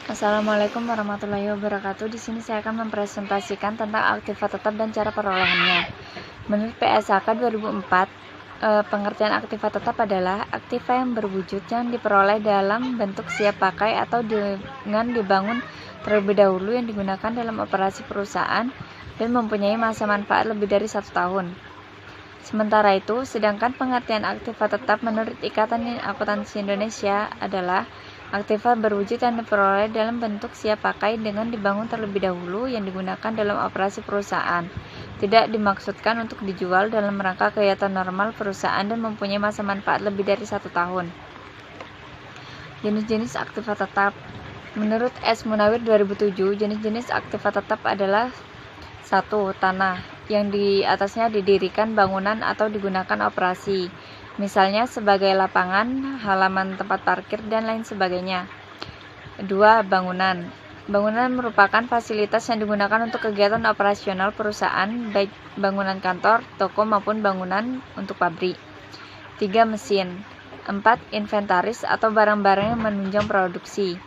Assalamualaikum warahmatullahi wabarakatuh. Di sini saya akan mempresentasikan tentang aktiva tetap dan cara perolehannya. Menurut PSAK 2004, pengertian aktiva tetap adalah aktiva yang berwujud yang diperoleh dalam bentuk siap pakai atau dengan dibangun terlebih dahulu yang digunakan dalam operasi perusahaan dan mempunyai masa manfaat lebih dari 1 tahun. Sementara itu, sedangkan pengertian aktiva tetap menurut Ikatan Akuntansi Indonesia adalah aktiva berwujud yang diperoleh dalam bentuk siap pakai dengan dibangun terlebih dahulu yang digunakan dalam operasi perusahaan, tidak dimaksudkan untuk dijual dalam rangka kegiatan normal perusahaan dan mempunyai masa manfaat lebih dari 1 tahun. Jenis-jenis aktiva tetap. Menurut S. Munawir 2007, jenis-jenis aktiva tetap adalah 1. Tanah, yang di atasnya didirikan bangunan atau digunakan operasi, misalnya sebagai lapangan, halaman tempat parkir, dan lain sebagainya. 2. Bangunan. Bangunan merupakan fasilitas yang digunakan untuk kegiatan operasional perusahaan, baik bangunan kantor, toko, maupun bangunan untuk pabrik. 3. Mesin. 4. Inventaris atau barang-barang yang menunjang produksi.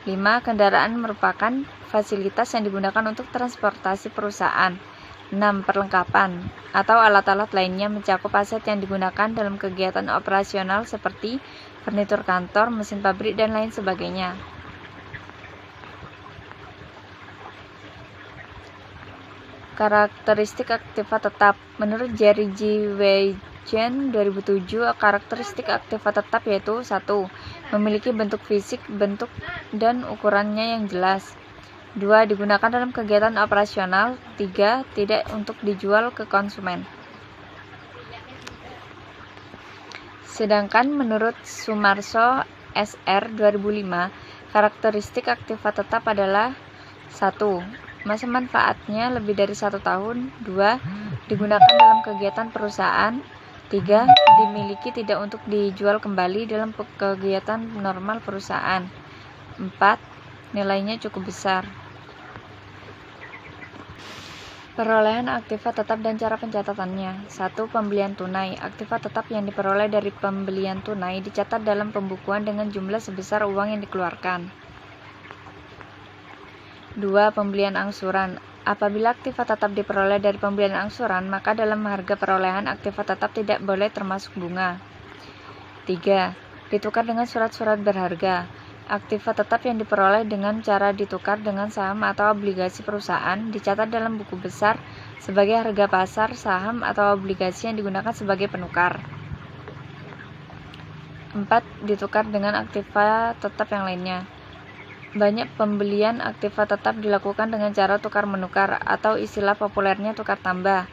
5. Kendaraan merupakan fasilitas yang digunakan untuk transportasi perusahaan. 6. Perlengkapan atau alat-alat lainnya mencakup aset yang digunakan dalam kegiatan operasional seperti furnitur kantor, mesin pabrik, dan lain sebagainya. Karakteristik aktiva tetap. Menurut Jerry G. Weijen 2007, karakteristik aktiva tetap yaitu 1. Memiliki bentuk fisik, bentuk dan ukurannya yang jelas. 2. Digunakan dalam kegiatan operasional. 3. Tidak untuk dijual ke konsumen. Sedangkan menurut Sumarso SR 2005, karakteristik aktiva tetap adalah 1. Masa manfaatnya lebih dari 1 tahun. 2. Digunakan dalam kegiatan perusahaan. 3. Dimiliki tidak untuk dijual kembali dalam kegiatan normal perusahaan. 4. Nilainya cukup besar. Perolehan aktiva tetap dan cara pencatatannya. 1. Pembelian tunai. Aktiva tetap yang diperoleh dari pembelian tunai dicatat dalam pembukuan dengan jumlah sebesar uang yang dikeluarkan. 2. Pembelian angsuran. Apabila aktiva tetap diperoleh dari pembelian angsuran, maka dalam harga perolehan aktiva tetap tidak boleh termasuk bunga. 3. Ditukar dengan surat-surat berharga. Aktiva tetap yang diperoleh dengan cara ditukar dengan saham atau obligasi perusahaan dicatat dalam buku besar sebagai harga pasar saham atau obligasi yang digunakan sebagai penukar. 4. Ditukar dengan aktiva tetap yang lainnya. Banyak pembelian aktiva tetap dilakukan dengan cara tukar-menukar atau istilah populernya tukar tambah.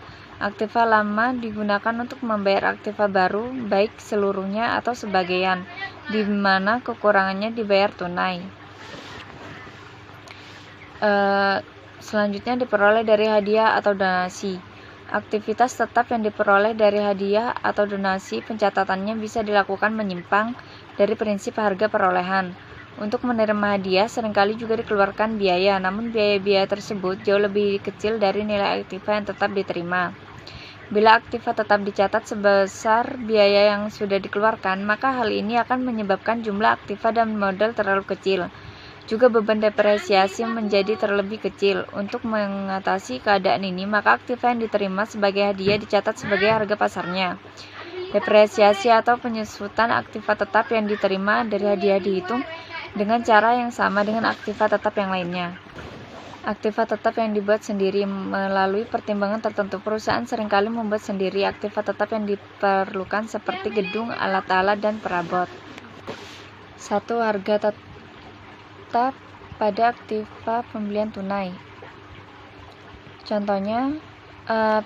Aktiva lama digunakan untuk membayar aktiva baru, baik seluruhnya atau sebagian, di mana kekurangannya dibayar tunai. Selanjutnya diperoleh dari hadiah atau donasi. Aktivitas tetap yang diperoleh dari hadiah atau donasi pencatatannya bisa dilakukan menyimpang dari prinsip harga perolehan. Untuk menerima hadiah seringkali juga dikeluarkan biaya, namun biaya-biaya tersebut jauh lebih kecil dari nilai aktiva yang tetap diterima. Bila aktiva tetap dicatat sebesar biaya yang sudah dikeluarkan, maka hal ini akan menyebabkan jumlah aktiva dan modal terlalu kecil. Juga beban depresiasi menjadi terlebih kecil. Untuk mengatasi keadaan ini, maka aktiva yang diterima sebagai hadiah dicatat sebagai harga pasarnya. Depresiasi atau penyusutan aktiva tetap yang diterima dari hadiah dihitung dengan cara yang sama dengan aktiva tetap yang lainnya. Aktiva tetap yang dibuat sendiri. Melalui pertimbangan tertentu, perusahaan seringkali membuat sendiri aktiva tetap yang diperlukan seperti gedung, alat-alat, dan perabot. 1. Harga tetap pada aktiva pembelian tunai. Contohnya,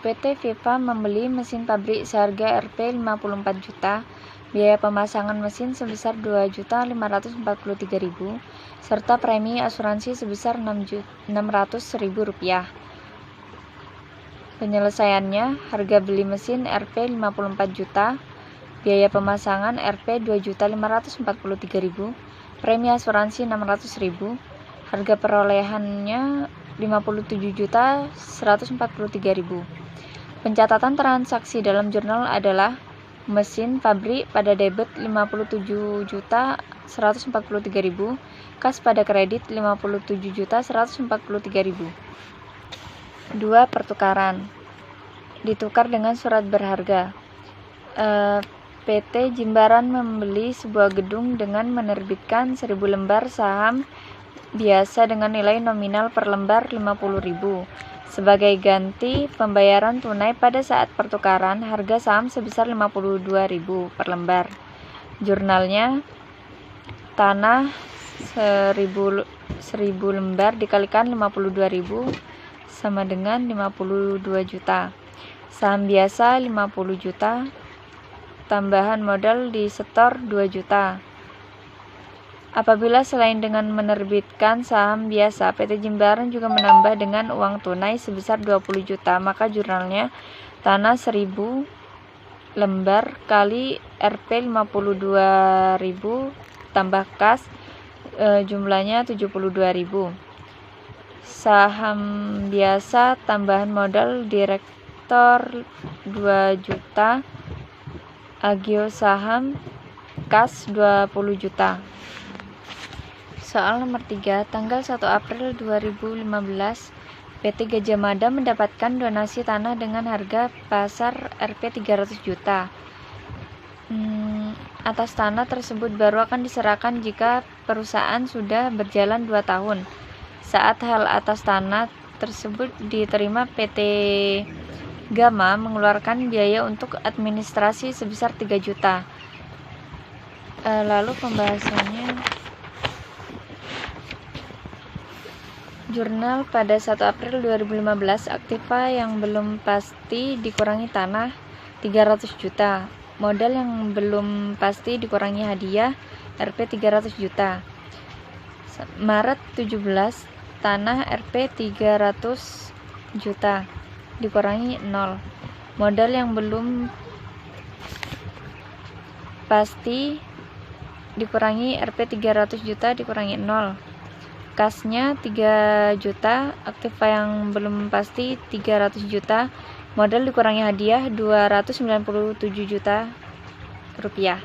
PT Viva membeli mesin pabrik seharga Rp 54 juta, biaya pemasangan mesin sebesar Rp2.543.000, serta premi asuransi sebesar Rp600.000. Penyelesaiannya, harga beli mesin Rp 54 juta, biaya pemasangan Rp 2.543.000, premi asuransi Rp600.000, harga perolehannya Rp57.143.000. Pencatatan transaksi dalam jurnal adalah mesin pabrik pada debit Rp57 juta 143.000, kas pada kredit 57.143.000. 2. Pertukaran. Ditukar dengan surat berharga. PT Jimbaran membeli sebuah gedung dengan menerbitkan 1.000 lembar saham biasa dengan nilai nominal per lembar 50.000. Sebagai ganti pembayaran tunai pada saat pertukaran, harga saham sebesar 52.000 per lembar. Jurnalnya, tanah 1.000 lembar dikalikan 52.000 sama dengan 52 juta. Saham biasa 50 juta. Tambahan modal di setor 2 juta. Apabila selain dengan menerbitkan saham biasa, PT Jimbaran juga menambah dengan uang tunai sebesar 20 juta, maka jurnalnya tanah 1.000 lembar kali Rp 52.000 tambah kas jumlahnya 72.000. Saham biasa tambahan modal direktor 2 juta. Agio saham kas 20 juta. Soal nomor 3, tanggal 1 April 2015, PT Gajah Mada mendapatkan donasi tanah dengan harga pasar Rp 300 juta. Atas tanah tersebut baru akan diserahkan jika perusahaan sudah berjalan 2 tahun. Saat hal atas tanah tersebut diterima, PT Gama mengeluarkan biaya untuk administrasi sebesar 3 juta. Lalu pembahasannya, jurnal pada 1 April 2015, aktiva yang belum pasti dikurangi tanah 300 juta. Modal yang belum pasti dikurangi hadiah Rp 300 juta. Maret 17, tanah Rp 300 juta dikurangi 0. Modal yang belum pasti dikurangi Rp 300 juta dikurangi 0. Kasnya 3 juta, aktiva yang belum pasti 300 juta, modal dikurangi hadiah 297 juta rupiah.